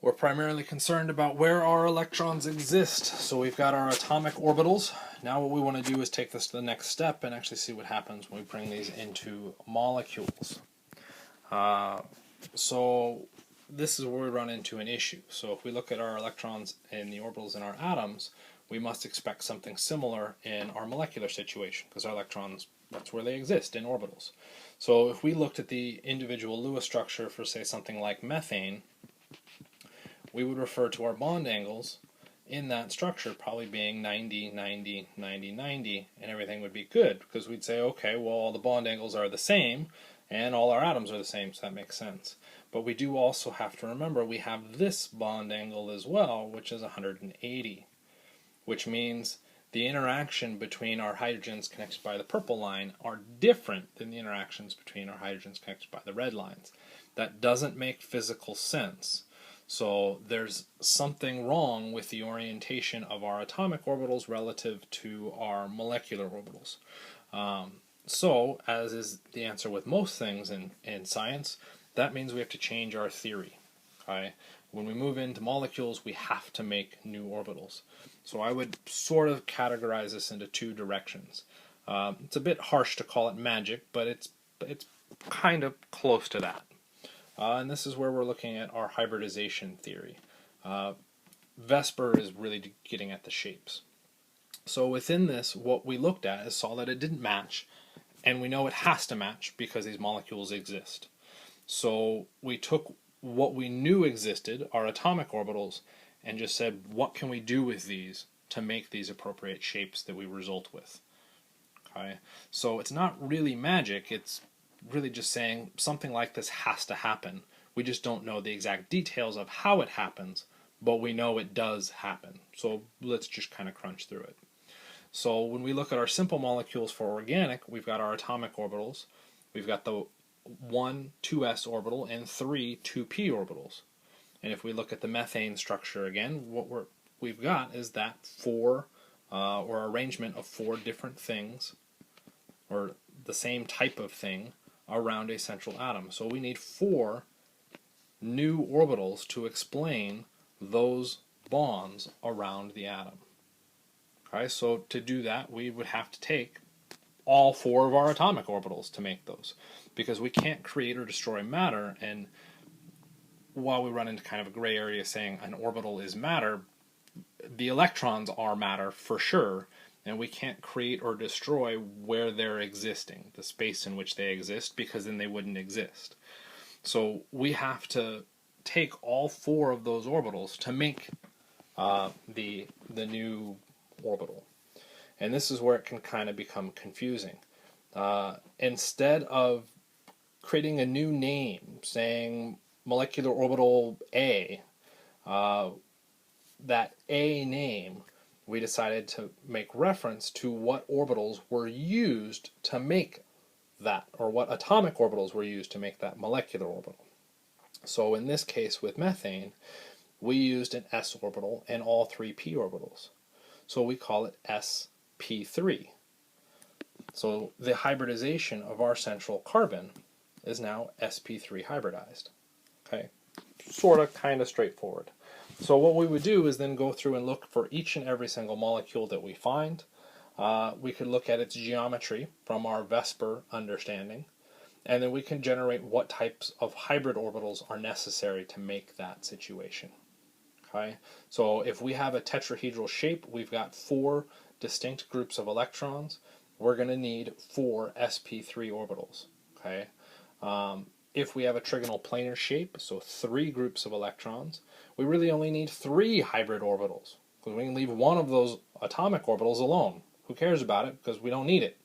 We're primarily concerned about where our electrons exist. So we've got our atomic orbitals. Now what we want to do is take this to the next step and actually see what happens when we bring these into molecules. So this is where we run into an issue. So if we look at our electrons in the orbitals in our atoms, we must expect something similar in our molecular situation, because our electrons, that's where they exist, in orbitals. So if we looked at the individual Lewis structure for, say, something like methane, we would refer to our bond angles in that structure probably being 90, 90, 90, 90, and everything would be good, because we'd say, okay, well, all the bond angles are the same, and all our atoms are the same, so that makes sense. But we do also have to remember we have this bond angle as well, which is 180, which means the interaction between our hydrogens connected by the purple line are different than the interactions between our hydrogens connected by the red lines. That doesn't make physical sense. So there's something wrong with the orientation of our atomic orbitals relative to our molecular orbitals. So, as is the answer with most things in science, that means we have to change our theory. Okay? When we move into molecules, we have to make new orbitals. So I would sort of categorize this into two directions. It's a bit harsh to call it magic, but it's kind of close to that. And this is where we're looking at our hybridization theory. VSEPR is really getting at the shapes. So within this, what we looked at is saw that it didn't match, and we know it has to match because these molecules exist. So we took what we knew existed, our atomic orbitals, and just said, what can we do with these to make these appropriate shapes that we result with? Okay, so it's not really magic, it's really just saying something like this has to happen. We just don't know the exact details of how it happens, but we know it does happen. So let's just kind of crunch through it. So when we look at our simple molecules for organic, we've got our atomic orbitals. We've got the 1 2s orbital and 3 2p orbitals. And if we look at the methane structure again, what we've got is that or arrangement of 4 different things, or the same type of thing, around a central atom. So we need 4 new orbitals to explain those bonds around the atom. Okay, so to do that, we would have to take all 4 of our atomic orbitals to make those, because we can't create or destroy matter. And while we run into kind of a gray area saying an orbital is matter, the electrons are matter for sure, and we can't create or destroy where they're existing, the space in which they exist, because then they wouldn't exist. So we have to take all 4 of those orbitals to make the new orbital. And this is where it can kind of become confusing. Instead of creating a new name, saying molecular orbital A, that A name, we decided to make reference to what orbitals were used to make that, or what atomic orbitals were used to make that molecular orbital. So in this case with methane, we used an s orbital and all 3 p orbitals. So we call it sp3. So the hybridization of our central carbon is now sp3 hybridized. Okay, sort of kind of straightforward. So what we would do is then go through and look for each and every single molecule that we find. We could look at its geometry from our VSEPR understanding, and then we can generate what types of hybrid orbitals are necessary to make that situation. Okay, so if we have a tetrahedral shape, we've got 4 distinct groups of electrons, we're going to need 4 sp3 orbitals. Okay, if we have a trigonal planar shape, so 3 groups of electrons, we really only need 3 hybrid orbitals, because we can leave one of those atomic orbitals alone. Who cares about it? Because we don't need it.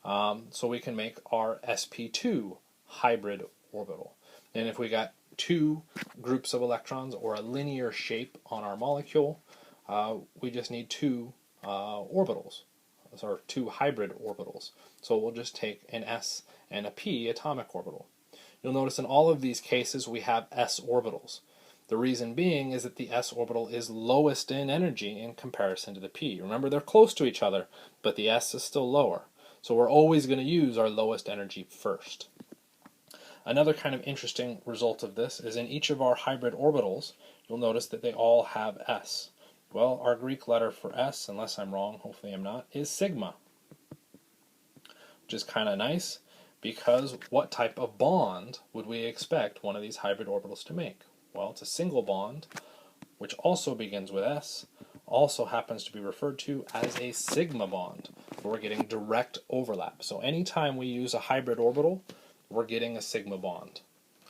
So we can make our sp2 hybrid orbital. And if we got 2 groups of electrons or a linear shape on our molecule, we just need 2 orbitals, or 2 hybrid orbitals. So we'll just take an s and a p atomic orbital. You'll notice in all of these cases we have s orbitals. The reason being is that the s orbital is lowest in energy in comparison to the p. Remember, they're close to each other, but the s is still lower. So we're always going to use our lowest energy first. Another kind of interesting result of this is in each of our hybrid orbitals, you'll notice that they all have S. Well, our Greek letter for S, unless I'm wrong, hopefully I'm not, is sigma, which is kind of nice because what type of bond would we expect one of these hybrid orbitals to make? Well, it's a single bond, which also begins with S, also happens to be referred to as a sigma bond, where we're getting direct overlap. So anytime we use a hybrid orbital, we're getting a sigma bond.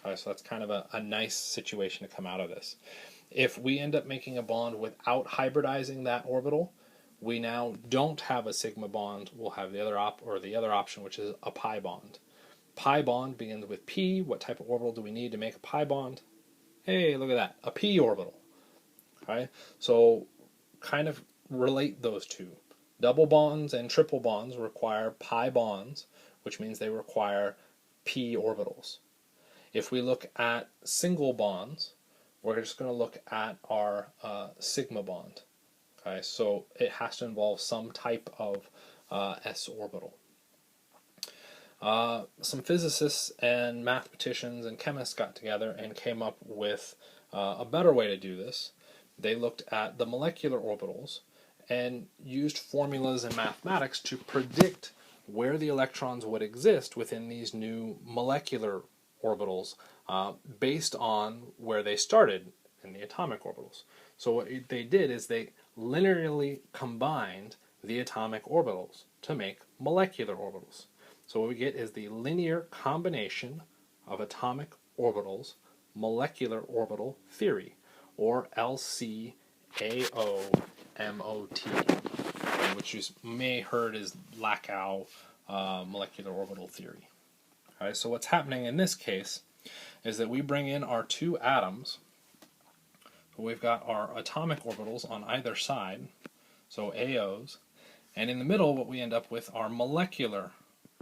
Okay, so that's kind of a nice situation to come out of this. If we end up making a bond without hybridizing that orbital, we now don't have a sigma bond. We'll have the other option, which is a pi bond. Pi bond begins with P. What type of orbital do we need to make a pi bond? Hey, look at that, a p orbital. Okay, so kind of relate those two. Double bonds and triple bonds require pi bonds, which means they require p orbitals. If we look at single bonds, we're just going to look at our sigma bond. Okay, so it has to involve some type of s orbital. Some physicists and mathematicians and chemists got together and came up with a better way to do this. They looked at the molecular orbitals and used formulas in mathematics to predict where the electrons would exist within these new molecular orbitals based on where they started in the atomic orbitals. So what they did is they linearly combined the atomic orbitals to make molecular orbitals. So what we get is the linear combination of atomic orbitals molecular orbital theory, or LCAO MOT, which you may heard is LCAO molecular orbital theory. All right, so what's happening in this case is that we bring in our two atoms. We've got our atomic orbitals on either side, so AOs, and in the middle what we end up with are molecular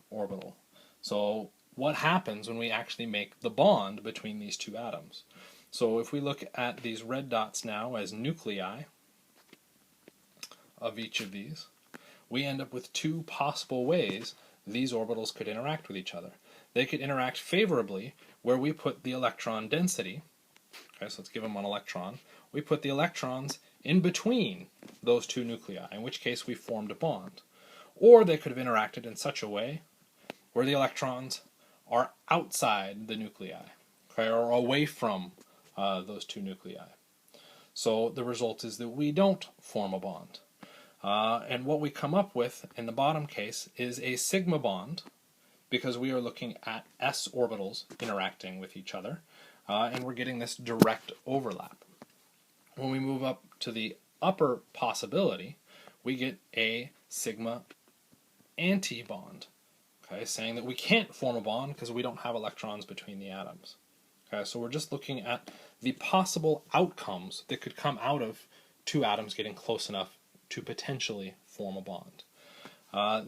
orbital. So what happens when we actually make the bond between these two atoms? So if we look at these red dots now as nuclei of each of these, we end up with two possible ways these orbitals could interact with each other. They could interact favorably where we put the electron density. Okay, so let's give them an electron. We put the electrons in between those two nuclei, in which case we formed a bond. Or they could have interacted in such a way where the electrons are outside the nuclei, okay, or away from those two nuclei. So the result is that we don't form a bond. And what we come up with in the bottom case is a sigma bond, because we are looking at s orbitals interacting with each other, and we're getting this direct overlap. When we move up to the upper possibility, we get a sigma anti-bond, okay, saying that we can't form a bond because we don't have electrons between the atoms. Okay, so we're just looking at the possible outcomes that could come out of two atoms getting close enough to potentially form a bond.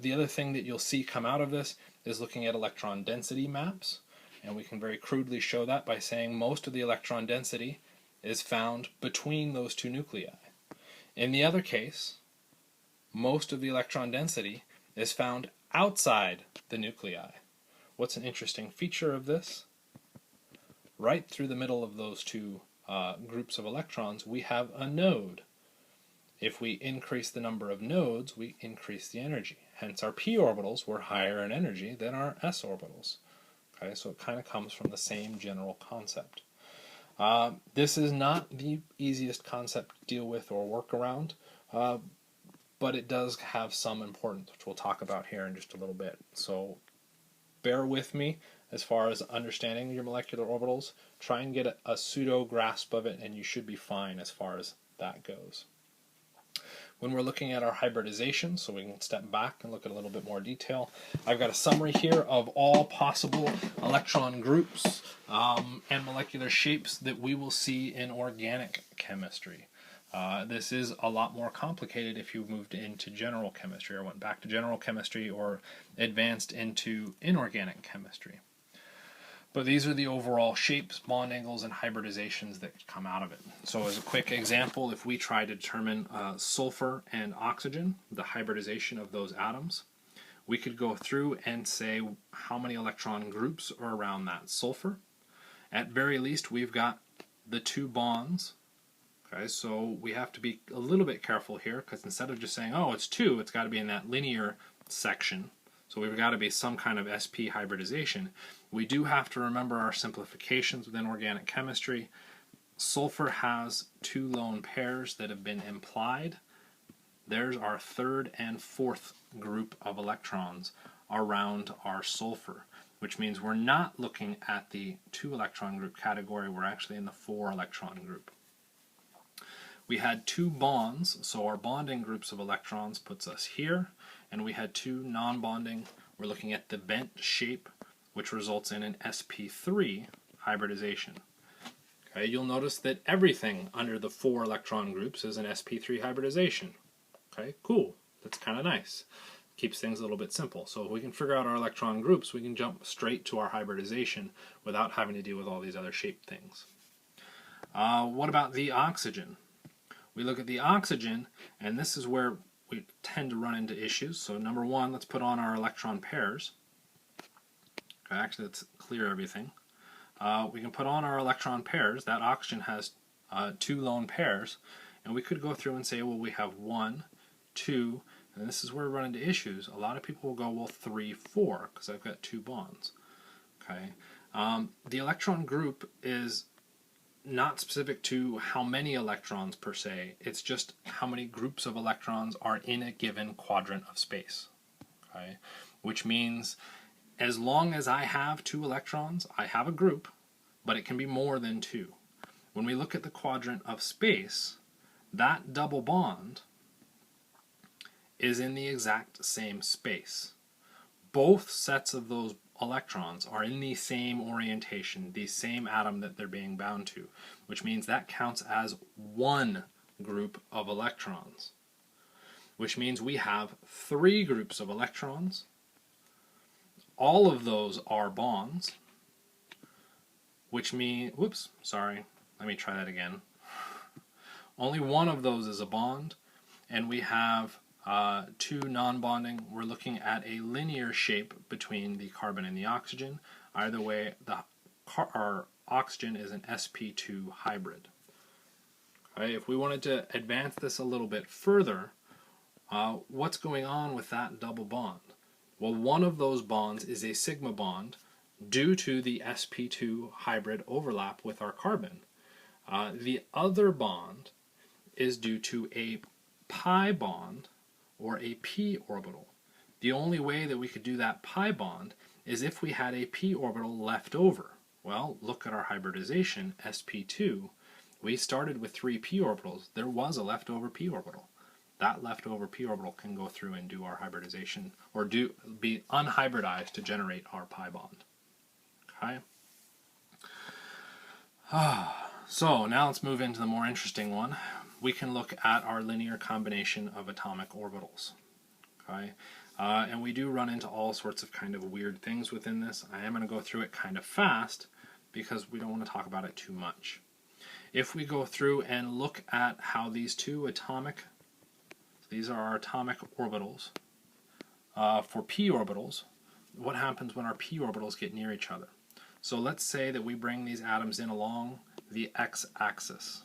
The other thing that you'll see come out of this is looking at electron density maps, and we can very crudely show that by saying most of the electron density is found between those two nuclei. In the other case, most of the electron density is found outside the nuclei. What's an interesting feature of this? Right through the middle of those two groups of electrons, we have a node. If we increase the number of nodes, we increase the energy. Hence our p orbitals were higher in energy than our s orbitals. Okay, so it kind of comes from the same general concept. This is not the easiest concept to deal with or work around, but it does have some importance, which we'll talk about here in just a little bit. So bear with me as far as understanding your molecular orbitals. Try and get a pseudo grasp of it, and you should be fine as far as that goes. When we're looking at our hybridization, so we can step back and look at a little bit more detail, I've got a summary here of all possible electron groups and molecular shapes that we will see in organic chemistry. This is a lot more complicated if you moved into general chemistry or went back to general chemistry or advanced into inorganic chemistry. But these are the overall shapes, bond angles, and hybridizations that come out of it. So as a quick example, if we try to determine sulfur and oxygen, the hybridization of those atoms, we could go through and say how many electron groups are around that sulfur. At very least, we've got the 2 bonds. Okay, so we have to be a little bit careful here, because instead of just saying, oh, it's 2, it's got to be in that linear section. So we've got to be some kind of sp hybridization. We do have to remember our simplifications within organic chemistry. Sulfur has 2 lone pairs that have been implied. There's our 3rd and 4th group of electrons around our sulfur, which means we're not looking at the 2 electron group category, we're actually in the 4 electron group. We had 2 bonds, so our bonding groups of electrons puts us here, and we had 2 non-bonding. We're looking at the bent shape, which results in an sp3 hybridization. Okay, you'll notice that everything under the 4 electron groups is an sp3 hybridization. Okay, cool. That's kind of nice. Keeps things a little bit simple. So if we can figure out our electron groups, we can jump straight to our hybridization without having to deal with all these other shape things. What about the oxygen? We look at the oxygen, and this is where we tend to run into issues. So number 1, let's put on our electron pairs. Okay, actually, let's clear everything. We can put on our electron pairs. That oxygen has 2 lone pairs, and we could go through and say, well, we have 1, 2, and this is where we run into issues. A lot of people will go, well, 3, 4, because I've got 2 bonds. Okay, the electron group is not specific to how many electrons per se, it's just how many groups of electrons are in a given quadrant of space. Okay? Which means as long as I have 2 electrons, I have a group, but it can be more than 2. When we look at the quadrant of space, that double bond is in the exact same space. Both sets of those electrons are in the same orientation, the same atom that they're being bound to, which means that counts as 1 group of electrons, which means we have 3 groups of electrons. All of those are bonds, which means, whoops, sorry, let me try that again. Only 1 of those is a bond, and we have 2 non-bonding. We're looking at a linear shape between the carbon and the oxygen. Either way, our oxygen is an sp2 hybrid. Okay, if we wanted to advance this a little bit further, what's going on with that double bond? Well, one of those bonds is a sigma bond due to the sp2 hybrid overlap with our carbon. The other bond is due to a pi bond or a p orbital. The only way that we could do that pi bond is if we had a p orbital left over. Well, look at our hybridization, sp2. We started with 3 p orbitals. There was a leftover p orbital. That leftover p orbital can go through and do our hybridization, or be unhybridized to generate our pi bond. Okay? So now let's move into the more interesting one. We can look at our linear combination of atomic orbitals. Okay? And we do run into all sorts of kind of weird things within this. I am going to go through it kind of fast because we don't want to talk about it too much. If we go through and look at how these 2 atomic, these are our atomic orbitals, for p orbitals, what happens when our p orbitals get near each other? So let's say that we bring these atoms in along the x-axis.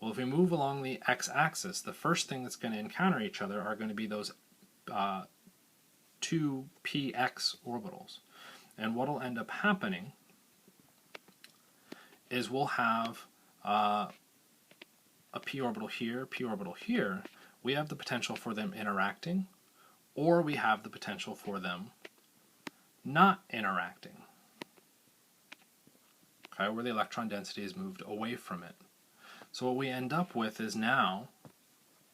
Well, if we move along the x-axis, the first thing that's going to encounter each other are going to be those 2 px orbitals. And what will end up happening is we'll have a p orbital here, p orbital here. We have the potential for them interacting, or we have the potential for them not interacting. Okay, where the electron density is moved away from it. So what we end up with is now,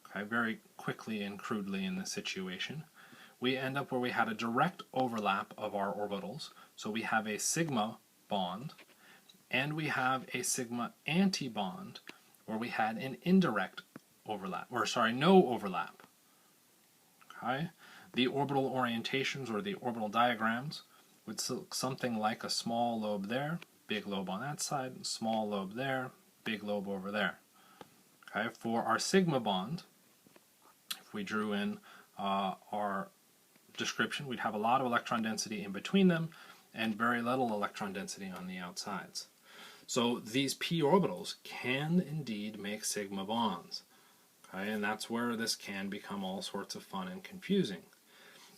okay, very quickly and crudely in this situation, we end up where we had a direct overlap of our orbitals. So we have a sigma bond, and we have a sigma antibond, where we had an indirect overlap, or sorry, no overlap. Okay, the orbital orientations or the orbital diagrams would look something like a small lobe there, big lobe on that side, small lobe there, big lobe over there. Okay, for our sigma bond, if we drew in our description, we'd have a lot of electron density in between them and very little electron density on the outsides. So these p orbitals can indeed make sigma bonds. Okay, and that's where this can become all sorts of fun and confusing.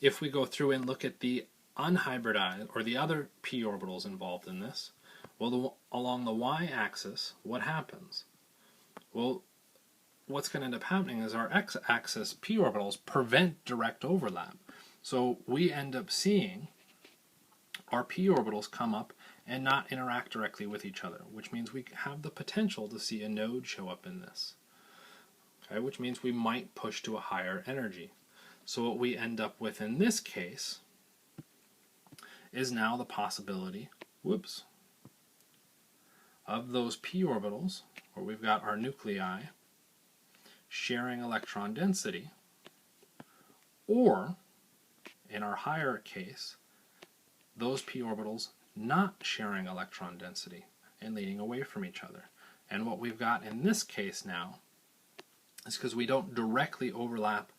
If we go through and look at the unhybridized, or the other p orbitals involved in this, well, along the y-axis, what happens? Well, what's going to end up happening is our x-axis p orbitals prevent direct overlap. So we end up seeing our p orbitals come up and not interact directly with each other, which means we have the potential to see a node show up in this. Okay, which means we might push to a higher energy. So what we end up with in this case is now the possibility, of those p orbitals, where we've got our nuclei sharing electron density, or in our higher case, those p orbitals not sharing electron density and leading away from each other. And what we've got in this case now is, because we don't directly overlap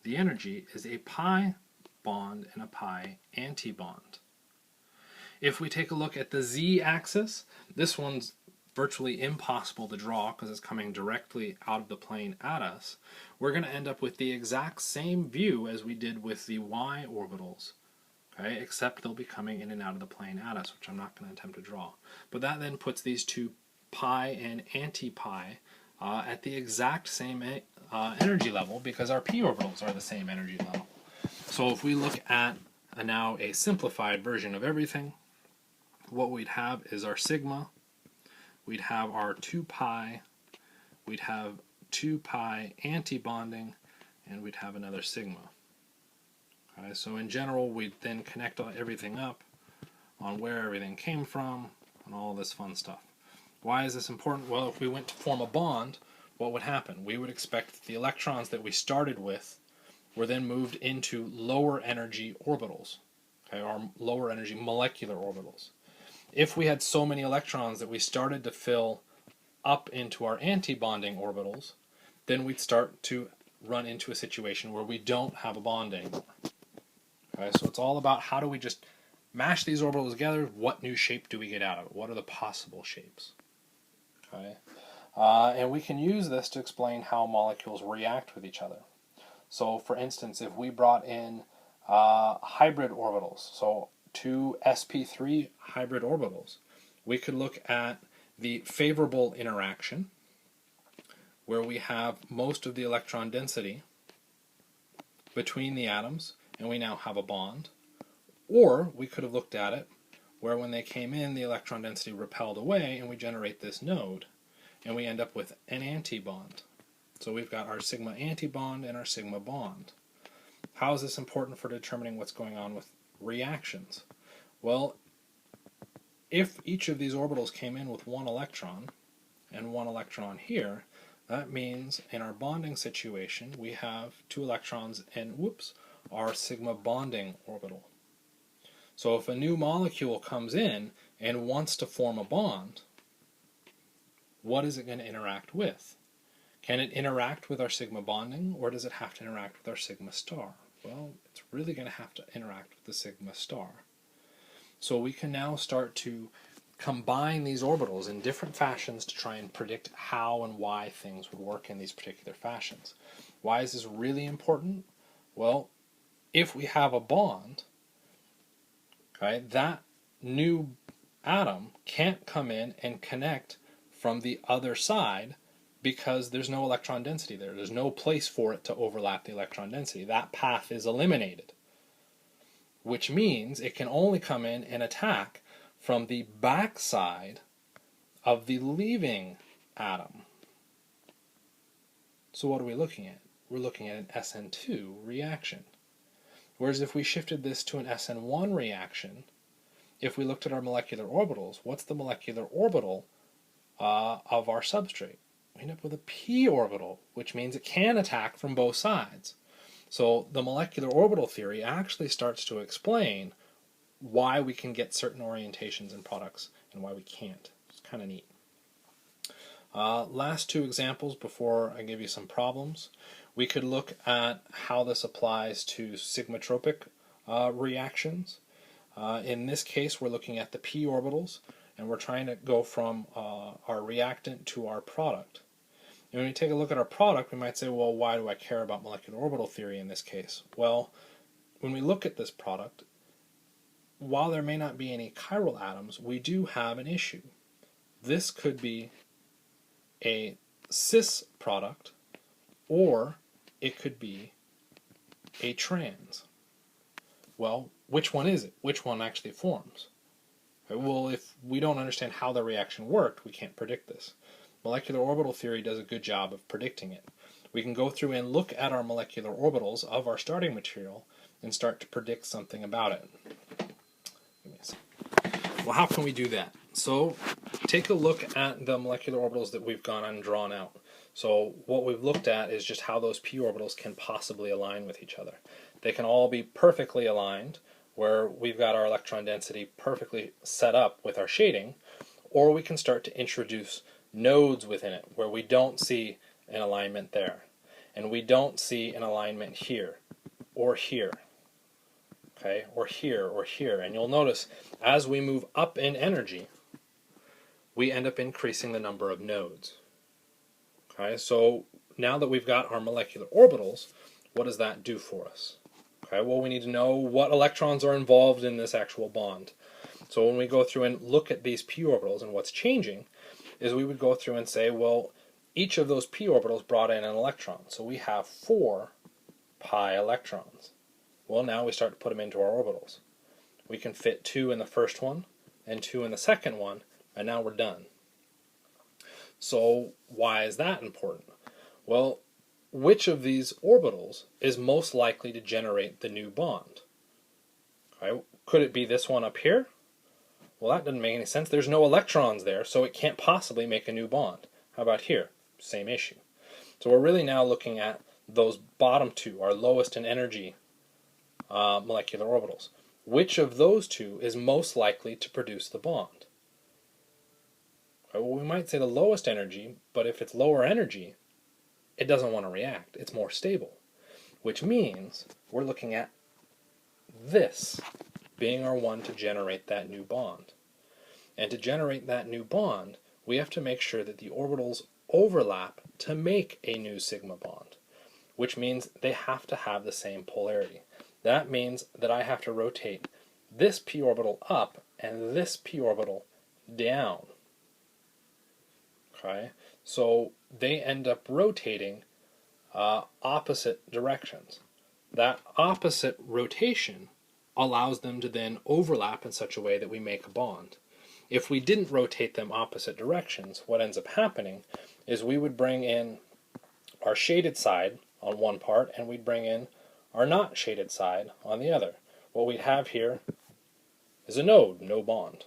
the energy, is a pi bond and a pi antibond. If we take a look at the z-axis, this one's virtually impossible to draw because it's coming directly out of the plane at us. We're going to end up with the exact same view as we did with the y orbitals, okay, except they'll be coming in and out of the plane at us, which I'm not going to attempt to draw. But that then puts these two pi and anti-pi at the exact same energy level, because our p orbitals are the same energy level. So if we look at now a simplified version of everything, what we'd have is our sigma, we'd have our 2 pi, we'd have 2 pi anti-bonding, and we'd have another sigma. Okay, so in general, we'd then connect everything up on where everything came from and all this fun stuff. Why is this important? Well, if we went to form a bond, what would happen? We would expect that the electrons that we started with were then moved into lower energy orbitals, okay, or lower energy molecular orbitals. If we had so many electrons that we started to fill up into our anti-bonding orbitals, then we'd start to run into a situation where we don't have a bond anymore. Okay, so it's all about how do we just mash these orbitals together, what new shape do we get out of it, what are the possible shapes. Okay, and we can use this to explain how molecules react with each other. So for instance, if we brought in hybrid orbitals, so 2 sp3 hybrid orbitals, we could look at the favorable interaction, where we have most of the electron density between the atoms, and we now have a bond. Or we could have looked at it where when they came in, the electron density repelled away, and we generate this node, and we end up with an antibond. So we've got our sigma antibond and our sigma bond. How is this important for determining what's going on with reactions? Well, if each of these orbitals came in with 1 electron and 1 electron here, that means in our bonding situation we have 2 electrons in our sigma bonding orbital. So if a new molecule comes in and wants to form a bond, what is it going to interact with? Can it interact with our sigma bonding, or does it have to interact with our sigma star? Well, it's really going to have to interact with the sigma star. So we can now start to combine these orbitals in different fashions to try and predict how and why things would work in these particular fashions. Why is this really important? Well, if we have a bond, okay, that new atom can't come in and connect from the other side because there's no electron density there. There's no place for it to overlap the electron density. That path is eliminated, which means it can only come in and attack from the backside of the leaving atom. So what are we looking at? We're looking at an SN2 reaction. Whereas if we shifted this to an SN1 reaction, if we looked at our molecular orbitals, what's the molecular orbital of our substrate? We end up with a p orbital, which means it can attack from both sides. So the molecular orbital theory actually starts to explain why we can get certain orientations in products and why we can't. It's kind of neat. Last 2 examples before I give you some problems. We could look at how this applies to sigmatropic reactions. In this case, we're looking at the p orbitals, and we're trying to go from our reactant to our product. And when we take a look at our product, we might say, well, why do I care about molecular orbital theory in this case? Well, when we look at this product, while there may not be any chiral atoms, we do have an issue. This could be a cis product, or it could be a trans. Well, which one is it? Which one actually forms? Well, if we don't understand how the reaction worked, we can't predict this. Molecular orbital theory does a good job of predicting it. We can go through and look at our molecular orbitals of our starting material and start to predict something about it. Well, how can we do that? So take a look at the molecular orbitals that we've gone and drawn out. So what we've looked at is just how those p orbitals can possibly align with each other. They can all be perfectly aligned, where we've got our electron density perfectly set up with our shading, or we can start to introduce nodes within it where we don't see an alignment there, and we don't see an alignment here, or here, okay, or here, or here. And you'll notice as we move up in energy, we end up increasing the number of nodes. Okay, so now that we've got our molecular orbitals, what does that do for us? Okay, well, we need to know what electrons are involved in this actual bond. So when we go through and look at these p orbitals and what's changing, is we would go through and say, well, each of those p orbitals brought in an electron. So we have 4 pi electrons. Well, now we start to put them into our orbitals. We can fit 2 in the first one and 2 in the second one, and now we're done. So why is that important? Well, which of these orbitals is most likely to generate the new bond? Okay, could it be this one up here? Well, that doesn't make any sense. There's no electrons there, so it can't possibly make a new bond. How about here? Same issue. So we're really now looking at those bottom two, our lowest in energy molecular orbitals. Which of those two is most likely to produce the bond? Okay, well, we might say the lowest energy, but if it's lower energy, it doesn't want to react. It's more stable, which means we're looking at this being our one to generate that new bond. And to generate that new bond, we have to make sure that the orbitals overlap to make a new sigma bond, which means they have to have the same polarity. That means that I have to rotate this p orbital up and this p orbital down. Okay, so they end up rotating opposite directions. That opposite rotation allows them to then overlap in such a way that we make a bond. If we didn't rotate them opposite directions, what ends up happening is we would bring in our shaded side on one part and we'd bring in our not shaded side on the other. What we'd have here is a node, no bond.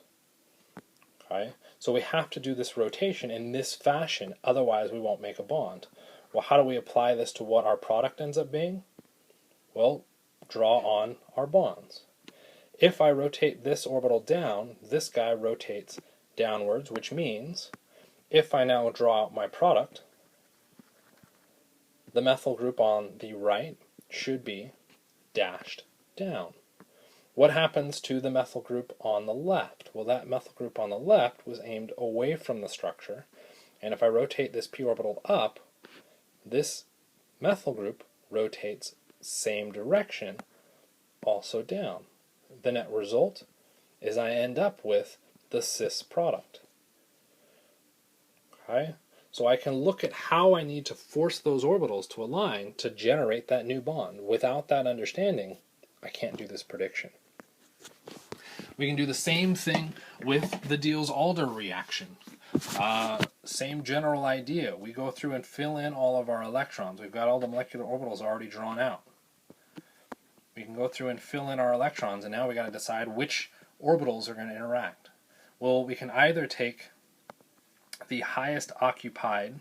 Okay? So we have to do this rotation in this fashion, otherwise we won't make a bond. Well, how do we apply this to what our product ends up being? Well, draw on our bonds. If I rotate this orbital down, this guy rotates downwards, which means if I now draw out my product, the methyl group on the right should be dashed down. What happens to the methyl group on the left? Well, that methyl group on the left was aimed away from the structure, and if I rotate this p orbital up, this methyl group rotates same direction, also down. The net result is I end up with the cis product. Okay? So I can look at how I need to force those orbitals to align to generate that new bond. Without that understanding, I can't do this prediction. We can do the same thing with the Diels-Alder reaction. Same general idea. We go through and fill in all of our electrons. We've got all the molecular orbitals already drawn out. We can go through and fill in our electrons, and now we got to decide which orbitals are going to interact. Well, we can either take the highest occupied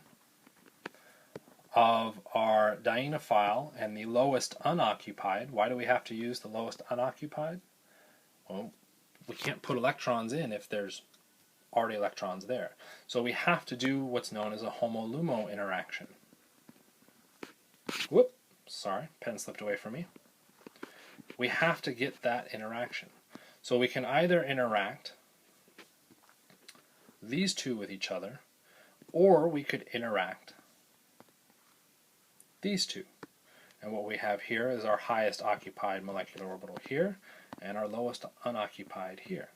of our dienophile and the lowest unoccupied. Why do we have to use the lowest unoccupied? Well, we can't put electrons in if there's already electrons there. So we have to do what's known as a homo-lumo interaction. Whoop, sorry, pen slipped away from me. we have to get that interaction. So we can either interact these two with each other, or we could interact these two. And what we have here is our highest occupied molecular orbital here, and our lowest unoccupied here.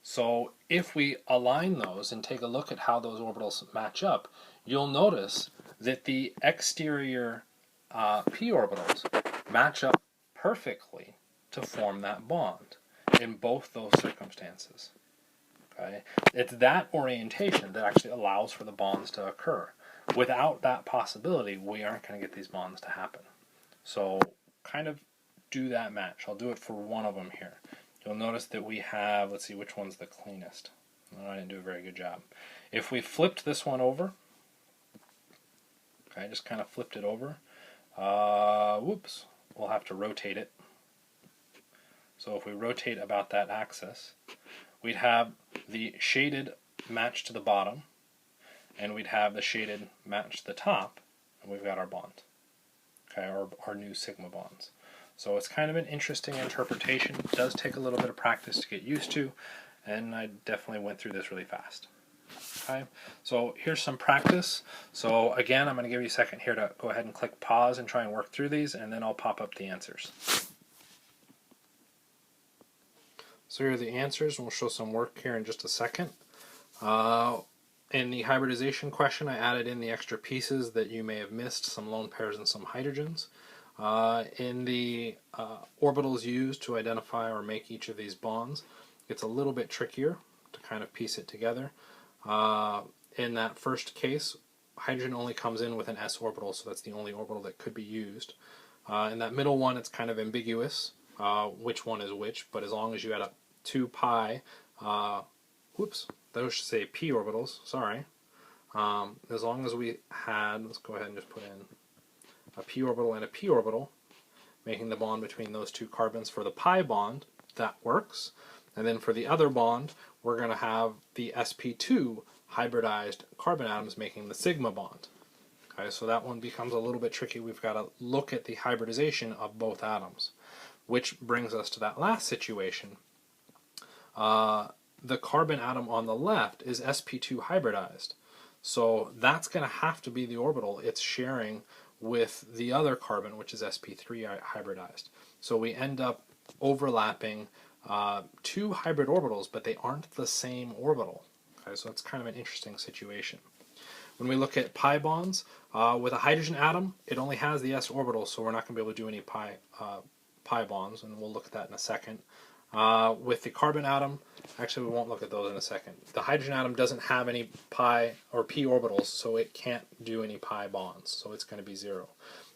So if we align those and take a look at how those orbitals match up, you'll notice that the exterior p orbitals match up perfectly to form that bond in both those circumstances. Okay? It's that orientation that actually allows for the bonds to occur. Without that possibility, we aren't going to get these bonds to happen. So kind of do that match. I'll do it for one of them here. You'll notice that we have, let's see which one's the cleanest. Oh, I didn't do a very good job. If we flipped this one over, okay, just kind of flipped it over, whoops, we'll have to rotate it. So if we rotate about that axis, we'd have the shaded match to the bottom, and we'd have the shaded match to the top, and we've got our bond, okay, our new sigma bonds. So it's kind of an interesting interpretation. It does take a little bit of practice to get used to, and I definitely went through this really fast. Okay, so here's some practice. So again, I'm going to give you a second here to go ahead and click pause and try and work through these, and then I'll pop up the answers. So here are the answers, and we'll show some work here in just a second. In the hybridization question, I added in the extra pieces that you may have missed, some lone pairs and some hydrogens. In the orbitals used to identify or make each of these bonds, it's a little bit trickier to kind of piece it together. In that first case, hydrogen only comes in with an s orbital, so that's the only orbital that could be used. In that middle one, it's kind of ambiguous which one is which, but as long as you add up 2 pi, those should say p orbitals, sorry. As long as we had, let's go ahead and just put in a p orbital and a p orbital, making the bond between those two carbons for the pi bond, that works. And then for the other bond, we're going to have the sp2 hybridized carbon atoms making the sigma bond. Okay, so that one becomes a little bit tricky. We've got to look at the hybridization of both atoms, which brings us to that last situation. The carbon atom on the left is sp2 hybridized. So that's going to have to be the orbital it's sharing with the other carbon, which is sp3 hybridized. So we end up overlapping 2 hybrid orbitals, but they aren't the same orbital. Okay, so it's kind of an interesting situation. When we look at pi bonds, with a hydrogen atom, it only has the s orbital, so we're not going to be able to do any pi bonds, and we'll look at that in a second. With the carbon atom, actually we won't look at those in a second. The hydrogen atom doesn't have any pi or p orbitals, so it can't do any pi bonds, so it's going to be 0.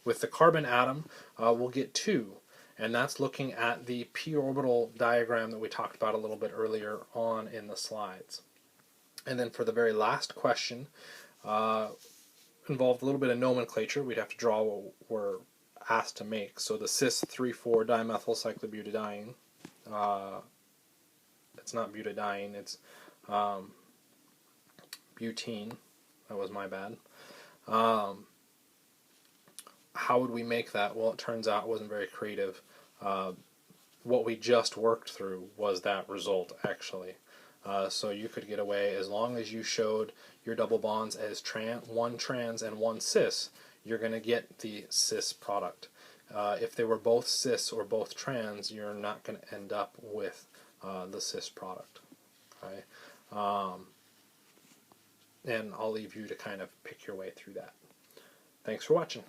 With the carbon atom, we'll get 2, and that's looking at the p orbital diagram that we talked about a little bit earlier on in the slides. And then for the very last question, involved a little bit of nomenclature. We'd have to draw what we're asked to make. So the cis 3,4 dimethyl cyclobutadiene, it's not butadiene, it's butene. That was my bad. How would we make that? Well, it turns out it wasn't very creative. What we just worked through was that result, actually. So you could get away as long as you showed your double bonds as one trans and one cis, you're going to get the cis product. If they were both cis or both trans, you're not going to end up with the cis product. Okay? And I'll leave you to kind of pick your way through that. Thanks for watching.